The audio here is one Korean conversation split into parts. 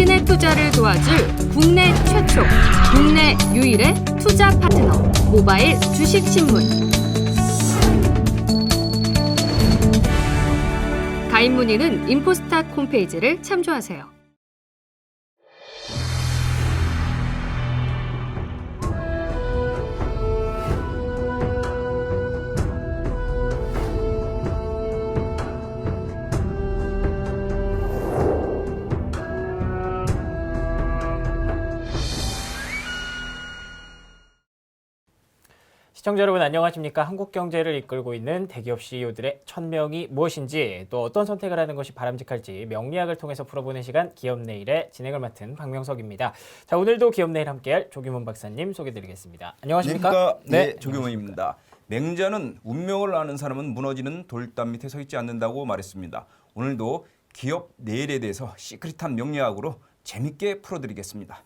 당신의 투자를 도와줄 국내 최초, 국내 유일의 투자 파트너 모바일 주식신문. 가입 문의는 인포스탁 홈페이지를 참조하세요. 시청자 여러분 안녕하십니까? 한국 경제를 이끌고 있는 대기업 CEO들의 1000명이 무엇인지, 또 어떤 선택을 하는 것이 바람직할지 명리학을 통해서 풀어보는 시간, 기업내일의 진행을 맡은 박명석입니다. 자, 오늘도 기업내일 함께할 조규문 박사님 소개드리겠습니다. 안녕하십니까? 네, 조규문입니다. 맹자는 운명을 아는 사람은 무너지는 돌담 밑에 서 있지 않는다고 말했습니다. 오늘도 기업 내일에 대해서 시크릿한 명리학으로 재밌게 풀어드리겠습니다.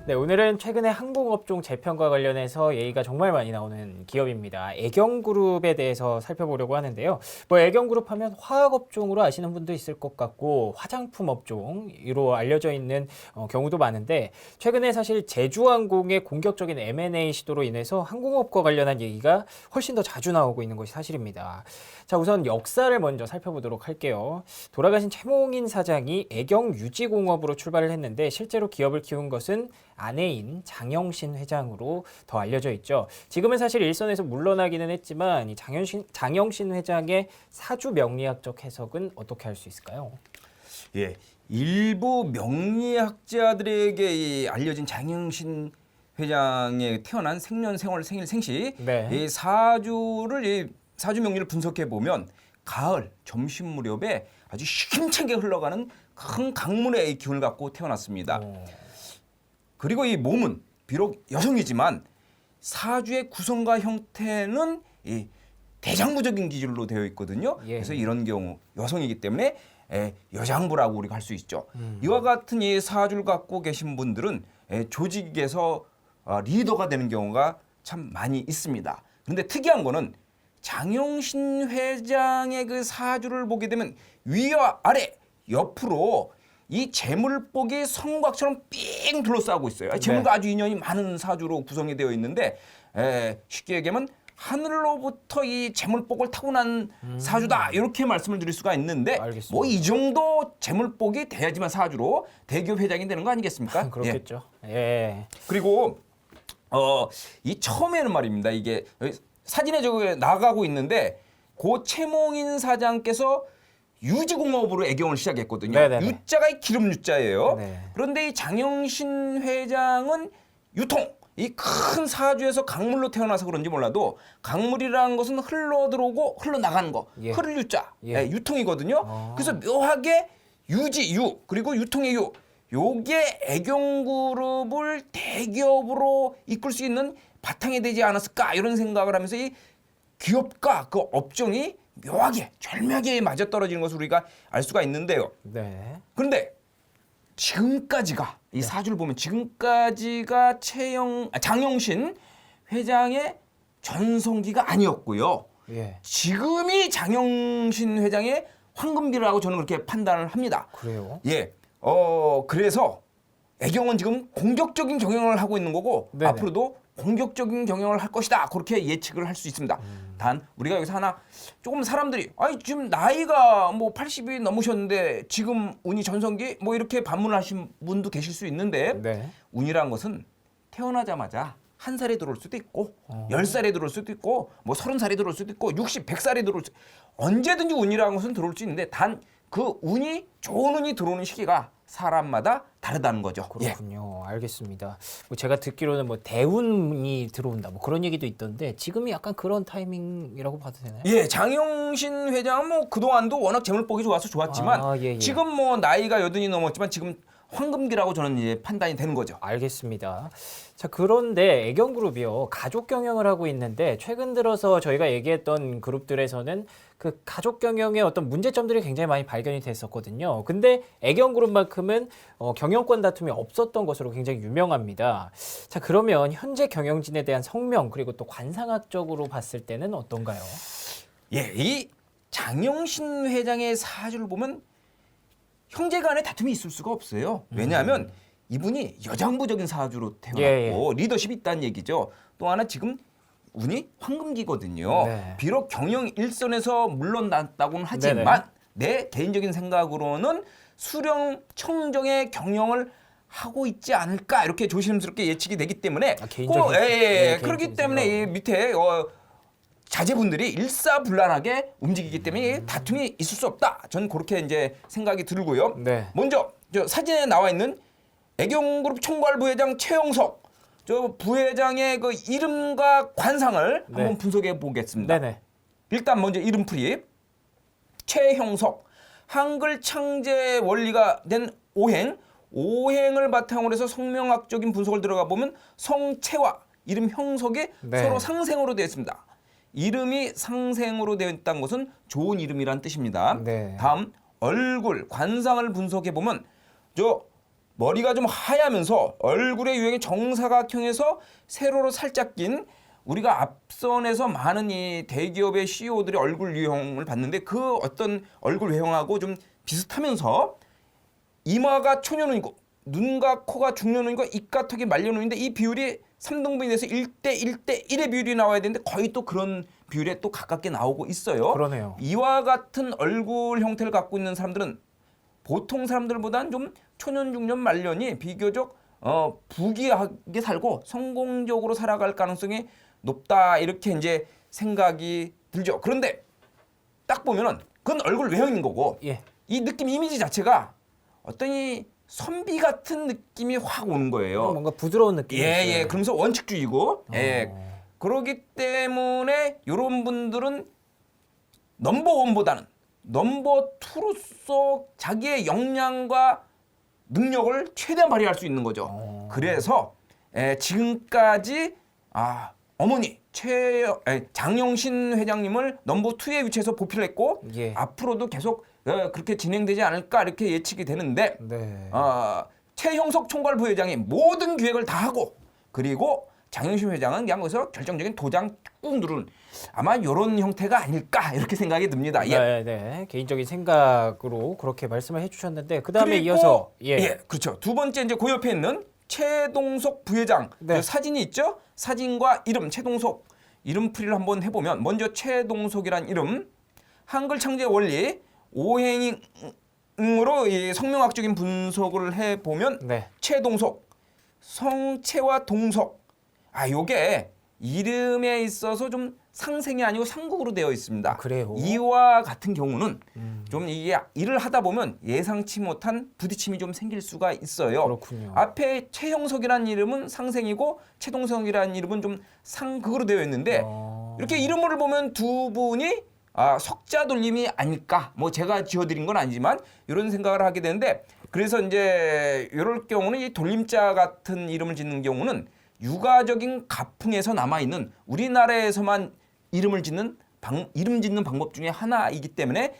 네, 오늘은 최근에 항공업종 재편과 관련해서 얘기가 정말 많이 나오는 기업입니다. 애경그룹에 대해서 살펴보려고 하는데요. 애경그룹 하면 화학업종으로 아시는 분도 있을 것 같고 화장품 업종으로 알려져 있는 경우도 많은데, 최근에 사실 제주항공의 공격적인 M&A 시도로 인해서 항공업과 관련한 얘기가 훨씬 더 자주 나오고 있는 것이 사실입니다. 자, 우선 역사를 먼저 살펴보도록 할게요. 돌아가신 최몽인 사장이 애경유지공업으로 출발을 했는데 실제로 기업을 키운 것은 아내인 장영신 회장으로 더 알려져 있죠. 지금은 사실 일선에서 물러나기는 했지만 이 장영신 회장의 사주 명리학적 해석은 어떻게 할 수 있을까요? 예, 일부 명리학자들에게 알려진 장영신 회장의 태어난 생년, 생월, 생일, 생시, 네. 이 사주 명리를 분석해 보면 가을 점심 무렵에 아주 힘차게 흘러가는 큰 강물의 기운을 갖고 태어났습니다. 그리고 이 몸은 비록 여성이지만 사주의 구성과 형태는 이 대장부적인 기질로 되어 있거든요. 예. 그래서 이런 경우 여성이기 때문에 여장부라고 우리가 할 수 있죠. 이와 같은 이 사주를 갖고 계신 분들은 조직에서 리더가 되는 경우가 참 많이 있습니다. 그런데 특이한 거는 장영신 회장의 그 사주를 보게 되면 위와 아래 옆으로 이 재물복이 성곽처럼 삥 둘러싸고 있어요. 재물과 아주 인연이 많은 사주로 구성이 되어 있는데, 쉽게 얘기하면 하늘로부터 이 재물복을 타고난 사주다, 이렇게 말씀을 드릴 수가 있는데, 뭐 이 정도 재물복이 돼야지만 사주로 대기업 회장이 되는 거 아니겠습니까? 그렇겠죠. 예. 그리고 이 처음에는 말입니다. 이게 사진에 저기 나가고 있는데 고 최몽인 사장께서 유지공업으로 애경을 시작했거든요. 네네네. 유자가 이 기름 유자예요. 네. 그런데 이 장영신 회장은 유통, 이 큰 사주에서 강물로 태어나서 그런지 몰라도 강물이라는 것은 흘러 들어오고 흘러 나가는 거, 예. 흐를 유자, 예. 유통이거든요. 그래서 묘하게 유지 유 그리고 유통의 유, 요게 애경그룹을 대기업으로 이끌 수 있는 바탕이 되지 않았을까, 이런 생각을 하면서 이 기업과 그 업종이 묘하게 절묘하게 맞아떨어지는 것을 우리가 알 수가 있는데요. 네. 그런데 지금까지가 이 사주를 보면 지금까지가 장영신 회장의 전성기가 아니었고요. 예. 지금이 장영신 회장의 황금기라고 저는 그렇게 판단을 합니다. 그래요? 예. 그래서 애경은 지금 공격적인 경영을 하고 있는 거고, 네네. 앞으로도 공격적인 경영을 할 것이다, 그렇게 예측을 할 수 있습니다. 단 우리가 여기서 하나 조금 사람들이 지금 나이가 뭐 80이 넘으셨는데 지금 운이 전성기 뭐 이렇게 반문하신 분도 계실 수 있는데, 네. 운이란 것은 태어나자마자 1살에 들어올 수도 있고 10살에 들어올 수도 있고 뭐 30살에 들어올 수도 있고 60, 100살에 들어올 수도 있고, 언제든지 운이라는 것은 들어올 수 있는데 단 그 운이, 좋은 운이 들어오는 시기가 사람마다 다르다는 거죠. 그렇군요. 알겠습니다. 제가 듣기로는 대운이 들어온다, 그런 얘기도 있던데 지금이 약간 그런 타이밍이라고 봐도 되나요? 예, 장영신 회장은 그동안도 워낙 재물복이 좋아서 좋았지만 예. 지금 나이가 80이 넘었지만 지금 황금기라고 저는 이제 판단이 되는 거죠. 알겠습니다. 자, 그런데 애경그룹이요. 가족 경영을 하고 있는데 최근 들어서 저희가 얘기했던 그룹들에서는 그 가족 경영의 어떤 문제점들이 굉장히 많이 발견이 됐었거든요. 근데 애경그룹만큼은 경영권 다툼이 없었던 것으로 굉장히 유명합니다. 자, 그러면 현재 경영진에 대한 성명 그리고 또 관상학적으로 봤을 때는 어떤가요? 예, 이 장영신 회장의 사주를 보면 형제간의 다툼이 있을 수가 없어요. 왜냐하면 이분이 여장부적인 사주로 태어났고 리더십이 있다는 얘기죠. 또 하나 지금 운이 황금기거든요. 네. 비록 경영 일선에서 물러났다고는 하지만 내 개인적인 생각으로는 수령 청정의 경영을 하고 있지 않을까 이렇게 조심스럽게 예측이 되기 때문에 개인적인 그렇기 때문에 이 밑에 자제분들이 일사불란하게 움직이기 때문에 다툼이 있을 수 없다. 저는 그렇게 이제 생각이 들고요. 네. 먼저 저 사진에 나와 있는 애경그룹 총괄 부회장 최영석 저 부회장의 그 이름과 관상을 한번 분석해 보겠습니다. 네네. 일단 먼저 이름풀이 최형석 한글 창제 원리가 된 오행을 바탕으로 해서 성명학적인 분석을 들어가 보면 성체와 이름 형석이 서로 상생으로 되어 있습니다. 이름이 상생으로 되어 있다는 것은 좋은 이름이란 뜻입니다. 다음 얼굴 관상을 분석해 보면 저 머리가 좀 하얗면서 얼굴의 유형이 정사각형에서 세로로 살짝 낀 우리가 앞선에서 많은 이 대기업의 CEO들이 얼굴 유형을 봤는데 그 어떤 얼굴 외형하고 좀 비슷하면서 이마가 초년운이고 눈과 코가 중년운이고 입과 턱이 말년운인데 이 비율이 3등분이 돼서 1대1의 비율이 나와야 되는데 거의 또 그런 비율에 또 가깝게 나오고 있어요. 그러네요. 이와 같은 얼굴 형태를 갖고 있는 사람들은 보통 사람들보다는 좀 초년, 중년, 말년이 비교적 부귀하게 살고 성공적으로 살아갈 가능성이 높다 이렇게 이제 생각이 들죠. 그런데 딱 보면은 그건 얼굴 외형인 거고 이 느낌 이미지 자체가 어떤 이 선비 같은 느낌이 확 오는 거예요. 뭔가 부드러운 느낌이 있어요. 그러면서 원칙주의고 그러기 때문에 이런 분들은 넘버원보다는 넘버2로서 자기의 역량과 능력을 최대한 발휘할 수 있는 거죠. 그래서 지금까지 어머니 장영신 회장님을 넘버2의 위치에서 보필을 했고 앞으로도 계속 그렇게 진행되지 않을까 이렇게 예측이 되는데 최형석 총괄 부회장이 모든 기획을 다 하고 그리고 장영신 회장은 그냥 거기서 결정적인 도장 꾹 누르는 아마 이런 형태가 아닐까 이렇게 생각이 듭니다. 네. 개인적인 생각으로 그렇게 말씀을 해주셨는데 그 다음에 이어서 그렇죠. 두 번째 이제 그 옆에 있는 최동석 부회장 사진이 있죠. 사진과 이름 최동석 이름풀이를 한번 해보면 먼저 최동석이란 이름 한글 창제 원리 오행으로 이 성명학적인 분석을 해보면 최동석 성체와 동석 요게 이름에 있어서 좀 상생이 아니고 상국으로 되어 있습니다. 그래요? 이와 같은 경우는 좀 이게 일을 하다 보면 예상치 못한 부딪힘이 좀 생길 수가 있어요. 그렇군요. 앞에 최형석이라는 이름은 상생이고 최동석이라는 이름은 좀 상극으로 되어 있는데 이렇게 이름을 보면 두 분이 석자 돌림이 아닐까? 뭐 제가 지어드린 건 아니지만 이런 생각을 하게 되는데 그래서 이제 이럴 경우는 이 돌림자 같은 이름을 짓는 경우는 유가적인 가풍에서 남아있는 우리나라에서만 이름 짓는 방법 중에 하나이기 때문에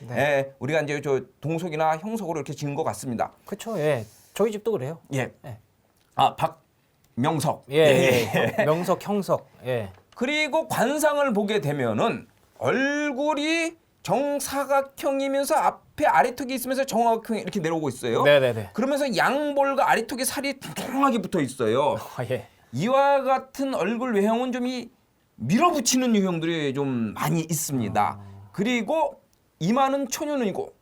우리가 이제 저 동석이나 형석으로 이렇게 지은 것 같습니다. 그렇죠. 저희 집도 그래요. 박명석. 명석, 형석. 그리고 관상을 보게 되면은 얼굴이 정사각형이면서 앞에 아래턱이 있으면서 정사각형이 이렇게 내려오고 있어요. 그러면서 양볼과 아래턱에 살이 퉁퉁하게 붙어 있어요. 이와 같은 얼굴 외형은 좀 이 밀어붙이는 유형들이 좀 많이 있습니다. 그리고 이마는 초년운이고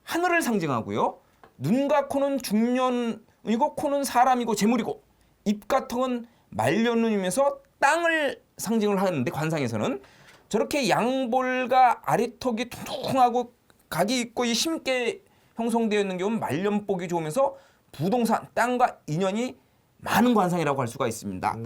하늘을 상징하고요. 눈과 코는 중년운이고 코는 사람이고 재물이고 입과 턱은 말년운이면서 땅을 상징을 하는데 관상에서는 저렇게 양볼과 아래턱이 퉁퉁하고 각이 있고 이 심게 형성되어 있는 경우는 말년복이 좋으면서 부동산, 땅과 인연이 많은 관상이라고 할 수가 있습니다.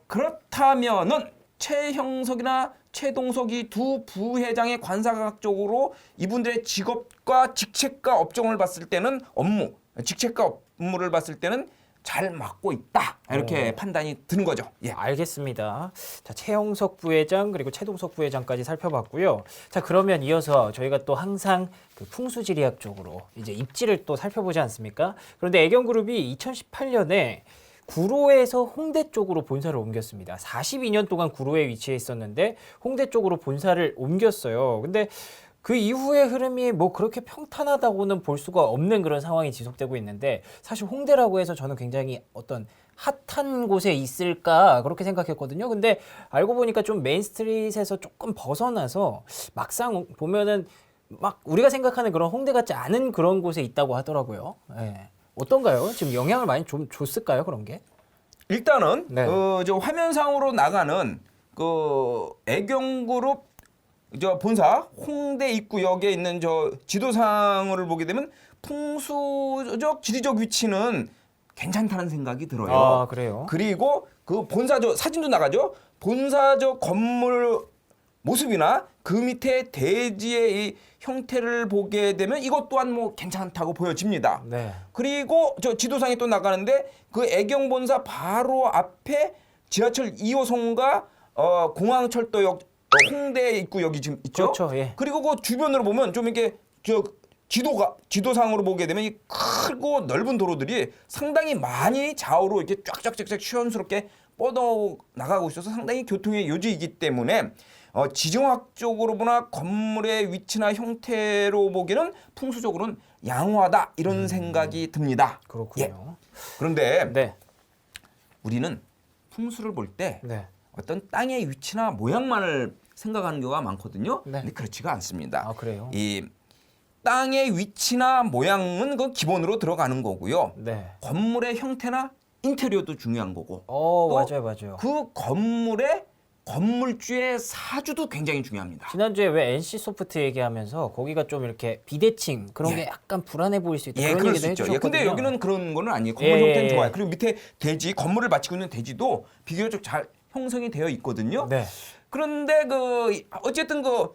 그렇다면은 최형석이나 최동석이 두 부회장의 관상학적으로 이분들의 직업과 직책과 업종을 봤을 때는 업무, 직책과 업무를 봤을 때는 잘 맡고 있다 이렇게 판단이 드는 거죠. 예. 알겠습니다. 자, 최영석 부회장 그리고 최동석 부회장까지 살펴봤고요. 자, 그러면 이어서 저희가 또 항상 그 풍수지리학 쪽으로 이제 입지를 또 살펴보지 않습니까? 그런데 애경그룹이 2018년에 구로에서 홍대 쪽으로 본사를 옮겼습니다. 42년 동안 구로에 위치해 있었는데 홍대 쪽으로 본사를 옮겼어요. 근데 그 이후의 흐름이 뭐 그렇게 평탄하다고는 볼 수가 없는 그런 상황이 지속되고 있는데 사실 홍대라고 해서 저는 굉장히 어떤 핫한 곳에 있을까 그렇게 생각했거든요. 근데 알고 보니까 좀 메인스트릿에서 조금 벗어나서 막상 보면은 막 우리가 생각하는 그런 홍대 같지 않은 그런 곳에 있다고 하더라고요. 예. 어떤가요? 지금 영향을 많이 좀 줬을까요? 그런 게? 일단은 네. 저 화면상으로 나가는 그 애경그룹 저 본사 홍대 입구역에 있는 저 지도상을 보게 되면 풍수적 지리적 위치는 괜찮다는 생각이 들어요. 아, 그래요? 그리고 그 본사 저 사진도 나가죠. 본사 저 건물 모습이나 그 밑에 대지의 이 형태를 보게 되면 이것 또한 뭐 괜찮다고 보여집니다. 네. 그리고 저 지도상에 또 나가는데 그 애경본사 바로 앞에 지하철 2호선과 공항철도역 홍대 입구역이 지금 있죠. 그렇죠. 예. 그리고 그 주변으로 보면 좀 이렇게 저 지도상으로 보게 되면 이 크고 넓은 도로들이 상당히 많이 좌우로 이렇게 쫙쫙쫙쫙 시원스럽게 뻗어 나가고 있어서 상당히 교통의 요지이기 때문에 지정학적으로 보나 건물의 위치나 형태로 보기에는 풍수적으로는 양호하다 이런 생각이 듭니다. 그렇군요. 예. 그런데 네. 우리는 풍수를 볼 때 네. 어떤 땅의 위치나 모양만을 생각하는 경우가 많거든요. 네. 근데 그렇지가 않습니다. 아, 그래요? 이 땅의 위치나 모양은 그 기본으로 들어가는 거고요. 네. 건물의 형태나 인테리어도 중요한 거고. 또 맞아요. 그 건물의 건물주의 사주도 굉장히 중요합니다. 지난주에 왜 NC 소프트 얘기하면서 거기가 좀 이렇게 비대칭 그런 게 약간 불안해 보일 수 있다. 그런 그럴 얘기도 수 있죠. 해주셨거든요. 근데 여기는 그런 거는 아니에요. 건물 예. 형태는 좋아요. 그리고 밑에 대지, 건물을 바치고 있는 대지도 비교적 잘 형성이 되어 있거든요. 네. 그런데 그 어쨌든 그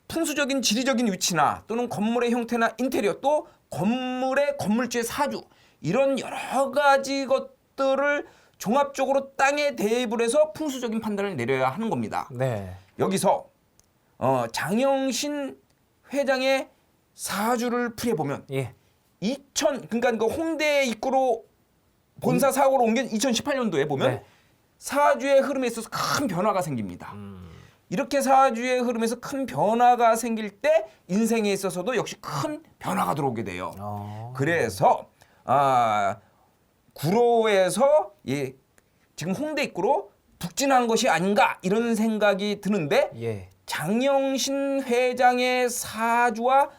풍수적인 지리적인 위치나 또는 건물의 형태나 인테리어 또 건물의 건물주의 사주 이런 여러 가지 것들을 종합적으로 땅에 대입을 해서 풍수적인 판단을 내려야 하는 겁니다. 네. 여기서 장영신 회장의 사주를 풀이해보면 예. 그러니까 그 홍대 입구로 본사 사고로 옮긴 2018년도에 보면 네. 사주의 흐름에 있어서 큰 변화가 생깁니다. 이렇게 사주의 흐름에서 큰 변화가 생길 때 인생에 있어서도 역시 큰 변화가 들어오게 돼요. 그래서 구로에서 지금 홍대 입구로 북진한 것이 아닌가 이런 생각이 드는데 예. 장영신 회장의 사주와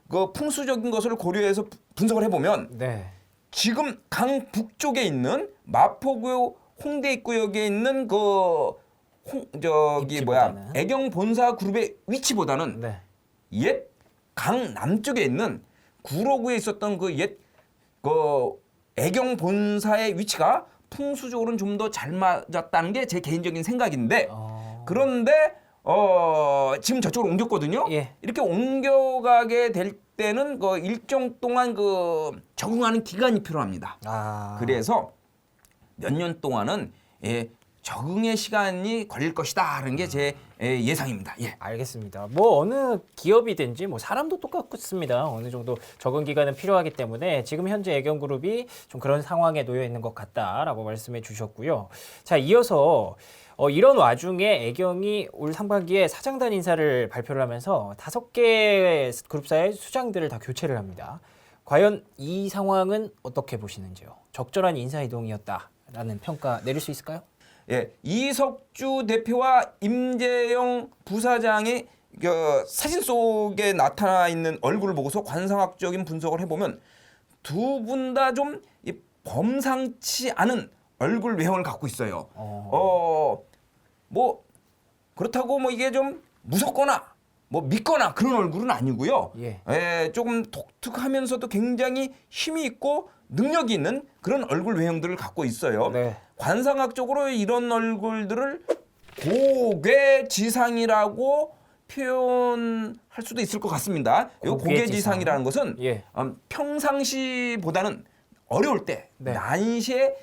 그 풍수적인 것을 고려해서 분석을 해보면 네. 지금 강 북쪽에 있는 마포구 홍대 입구역에 있는 입지보다는. 애경 본사 그룹의 위치보다는 네. 옛 강 남쪽에 있는 구로구에 있었던 그 옛 애경 본사의 위치가 풍수적으로는 좀 더 잘 맞았다는 게 제 개인적인 생각인데 그런데 지금 저쪽으로 옮겼거든요. 예. 이렇게 옮겨가게 될 때는 그 일정 동안 그 적응하는 기간이 필요합니다. 그래서 몇 년 동안은 적응의 시간이 걸릴 것이다라는 게 제 예상입니다. 예. 알겠습니다. 뭐 어느 기업이든지 뭐 사람도 똑같습니다. 어느 정도 적응 기간은 필요하기 때문에 지금 현재 애경그룹이 좀 그런 상황에 놓여 있는 것 같다라고 말씀해 주셨고요. 자, 이어서 이런 와중에 애경이 올 상반기에 사장단 인사를 발표를 하면서 5개 그룹사의 수장들을 다 교체를 합니다. 과연 이 상황은 어떻게 보시는지요? 적절한 인사 이동이었다라는 평가 내릴 수 있을까요? 예, 이석주 대표와 임재영 부사장의 사진 속에 나타나 있는 얼굴을 보고서 관상학적인 분석을 해보면 두 분 다 좀 범상치 않은 얼굴 외형을 갖고 있어요. 뭐 그렇다고 뭐 이게 좀 무섭거나 뭐 믿거나 그런 얼굴은 아니고요. 예. 조금 독특하면서도 굉장히 힘이 있고 능력이 있는 그런 얼굴 외형들을 갖고 있어요. 네. 관상학적으로 이런 얼굴들을 고괴지상이라고 표현할 수도 있을 것 같습니다. 이 고괴지상. 고괴지상이라는 것은 예. 평상시보다는 어려울 때 네. 난시에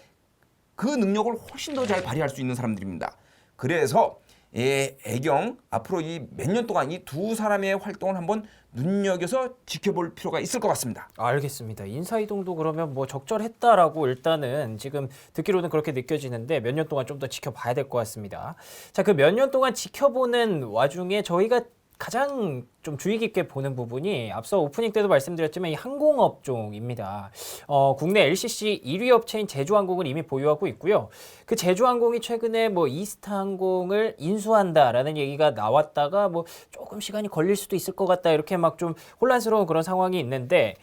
그 능력을 훨씬 더 잘 발휘할 수 있는 사람들입니다. 그래서 애경 앞으로 이 몇 년 동안 이 두 사람의 활동을 한번 눈여겨서 지켜볼 필요가 있을 것 같습니다. 알겠습니다. 인사이동도 그러면 뭐 적절했다라고 일단은 지금 듣기로는 그렇게 느껴지는데 몇 년 동안 좀 더 지켜봐야 될 것 같습니다. 자, 그 몇 년 동안 지켜보는 와중에 저희가 가장 좀 주의 깊게 보는 부분이 앞서 오프닝 때도 말씀드렸지만 이 항공업종입니다. 국내 LCC 1위 업체인 제주항공을 이미 보유하고 있고요. 그 제주항공이 최근에 뭐 이스타항공을 인수한다라는 얘기가 나왔다가 뭐 조금 시간이 걸릴 수도 있을 것 같다 이렇게 막 좀 혼란스러운 그런 상황이 있는데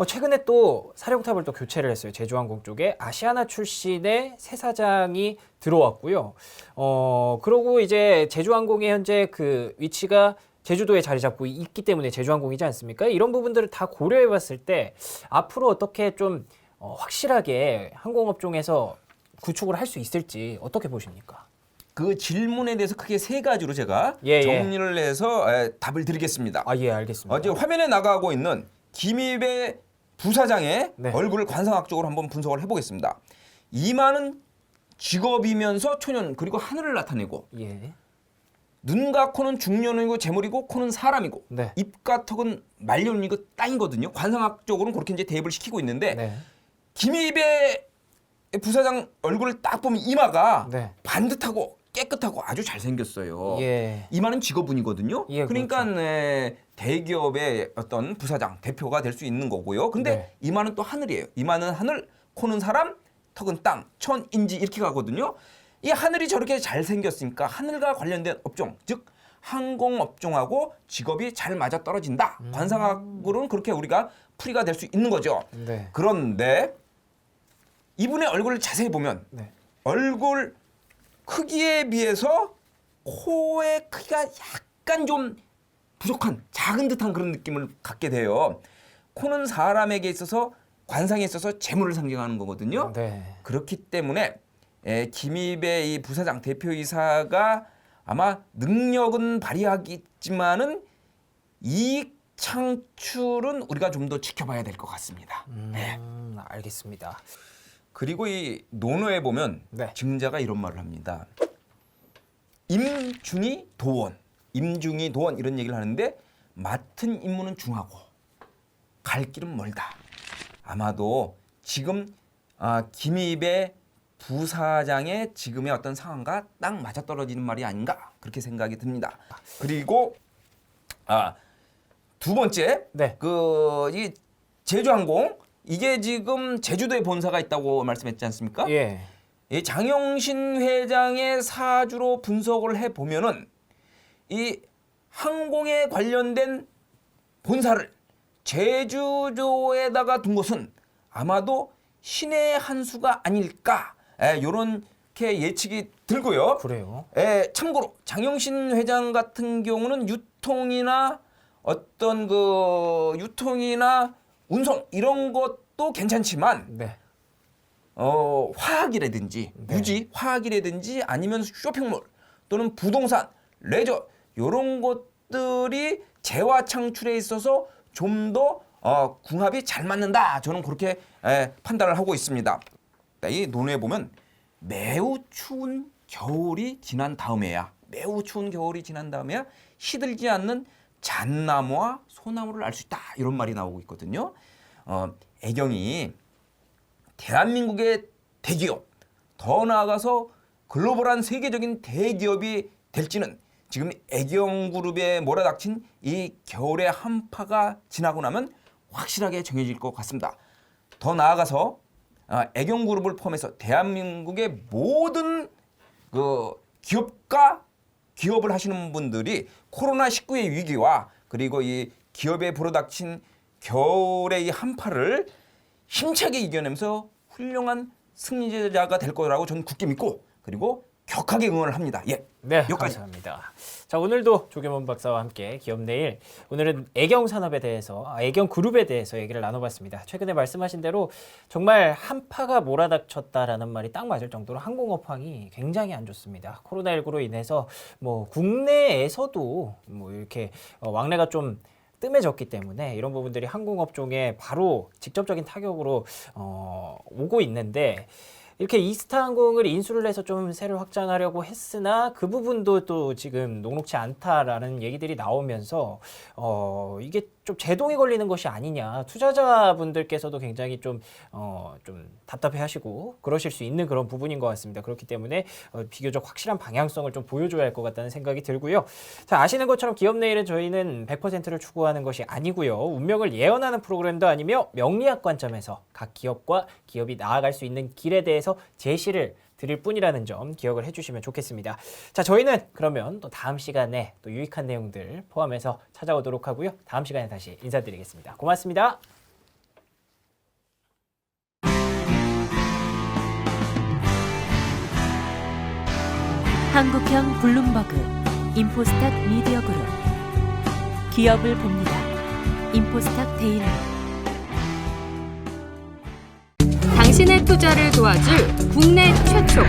최근에 또 사령탑을 또 교체를 했어요. 제주항공 쪽에 아시아나 출신의 새 사장이 들어왔고요. 그러고 이제 제주항공의 현재 그 위치가 제주도에 자리 잡고 있기 때문에 제주항공이지 않습니까? 이런 부분들을 다 고려해 봤을 때 앞으로 어떻게 좀 확실하게 항공업종에서 구축을 할 수 있을지 어떻게 보십니까? 그 질문에 대해서 크게 세 가지로 제가 예. 정리를 해서 답을 드리겠습니다. 아, 예, 알겠습니다. 어제 화면에 나가고 있는 김입의 부사장의 네. 얼굴을 관상학적으로 한번 분석을 해보겠습니다. 이마는 직업이면서 초년 그리고 하늘을 나타내고 예. 눈과 코는 중년이고 재물이고 코는 사람이고 네. 입과 턱은 말년이고 땅이거든요. 관상학적으로는 그렇게 이제 대입을 시키고 있는데 네. 김입의 부사장 얼굴을 딱 보면 이마가 네. 반듯하고 깨끗하고 아주 잘생겼어요. 예. 이마는 직업운이거든요. 예, 그러니까 대기업의 어떤 부사장, 대표가 될 수 있는 거고요. 근데 네. 이마는 또 하늘이에요. 이마는 하늘, 코는 사람, 턱은 땅, 천인지 이렇게 가거든요. 이 하늘이 저렇게 잘생겼으니까 하늘과 관련된 업종, 즉 항공업종하고 직업이 잘 맞아떨어진다. 관상학으로는 그렇게 우리가 풀이가 될 수 있는 거죠. 네. 그런데 이분의 얼굴을 자세히 보면 네. 얼굴 크기에 비해서 코의 크기가 약간 좀 부족한 작은 듯한 그런 느낌을 갖게 돼요. 코는 사람에게 있어서 관상에 있어서 재물을 상징하는 거거든요. 네. 그렇기 때문에 김입의 이 부사장 대표이사가 아마 능력은 발휘하겠지만은 이익 창출은 우리가 좀 더 지켜봐야 될 것 같습니다. 네. 알겠습니다. 그리고 이 논어에 보면 네. 증자가 이런 말을 합니다. 임중이 도원, 임중이 도원 이런 얘기를 하는데 맡은 임무는 중하고 갈 길은 멀다. 아마도 지금 김입의 부사장의 지금의 어떤 상황과 딱 맞아떨어지는 말이 아닌가 그렇게 생각이 듭니다. 그리고 두 번째 네. 이 제주항공 이게 지금 제주도에 본사가 있다고 말씀했지 않습니까? 예. 이 장영신 회장의 사주로 분석을 해 보면은 이 항공에 관련된 본사를 제주도에다가 둔 것은 아마도 신의 한 수가 아닐까 요렇게 예측이 들고요. 그래요. 참고로 장영신 회장 같은 경우는 유통이나 운송 이런 것도 괜찮지만 네. 화학이라든지 네. 유지, 화학이라든지 아니면 쇼핑몰 또는 부동산, 레저 이런 것들이 재화 창출에 있어서 좀 더 궁합이 잘 맞는다. 저는 그렇게 판단을 하고 있습니다. 이 논에 보면 매우 추운 겨울이 지난 다음에야 시들지 않는 잣나무와 소나무를 알 수 있다. 이런 말이 나오고 있거든요. 애경이 대한민국의 대기업, 더 나아가서 글로벌한 세계적인 대기업이 될지는 지금 애경그룹에 몰아닥친 이 겨울의 한파가 지나고 나면 확실하게 정해질 것 같습니다. 더 나아가서 애경그룹을 포함해서 대한민국의 모든 그 기업을 하시는 분들이 코로나19의 위기와 그리고 이 기업에 불어닥친 겨울의 이 한파를 힘차게 이겨내면서 훌륭한 승리자가 될 거라고 저는 굳게 믿고 그리고 격하게 응원을 합니다. 예. 네, 여기까지. 감사합니다. 자, 오늘도 조계몬 박사와 함께 기업 내일 오늘은 애경 산업에 대해서 애경 그룹에 대해서 얘기를 나눠봤습니다. 최근에 말씀하신 대로 정말 한파가 몰아닥쳤다라는 말이 딱 맞을 정도로 항공업황이 굉장히 안 좋습니다. 코로나19로 인해서 뭐 국내에서도 뭐 이렇게 왕래가 좀 뜸해졌기 때문에 이런 부분들이 항공업종에 바로 직접적인 타격으로 오고 있는데 이렇게 이스타항공을 인수를 해서 좀 세를 확장하려고 했으나 그 부분도 또 지금 녹록치 않다라는 얘기들이 나오면서 이게 좀 제동이 걸리는 것이 아니냐, 투자자분들께서도 굉장히 좀 답답해하시고 그러실 수 있는 그런 부분인 것 같습니다. 그렇기 때문에 비교적 확실한 방향성을 좀 보여줘야 할 것 같다는 생각이 들고요. 자, 아시는 것처럼 기업 내일은 저희는 100%를 추구하는 것이 아니고요. 운명을 예언하는 프로그램도 아니며 명리학 관점에서 각 기업과 기업이 나아갈 수 있는 길에 대해서 제시를 드릴 뿐이라는 점 기억을 해주시면 좋겠습니다. 자, 저희는 그러면 또 다음 시간에 또 유익한 내용들 포함해서 찾아오도록 하고요. 다음 시간에 다시 인사드리겠습니다. 고맙습니다. 한국형 블룸버그, 인포스탁 미디어 그룹. 기업을 봅니다. 인포스탁 데일리. 당신의 투자를 도와줄 국내 최초,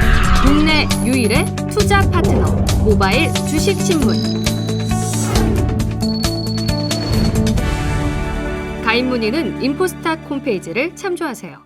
국내 유일의 투자 파트너, 모바일 주식신문. 가입 문의는 인포스탁 홈페이지를 참조하세요.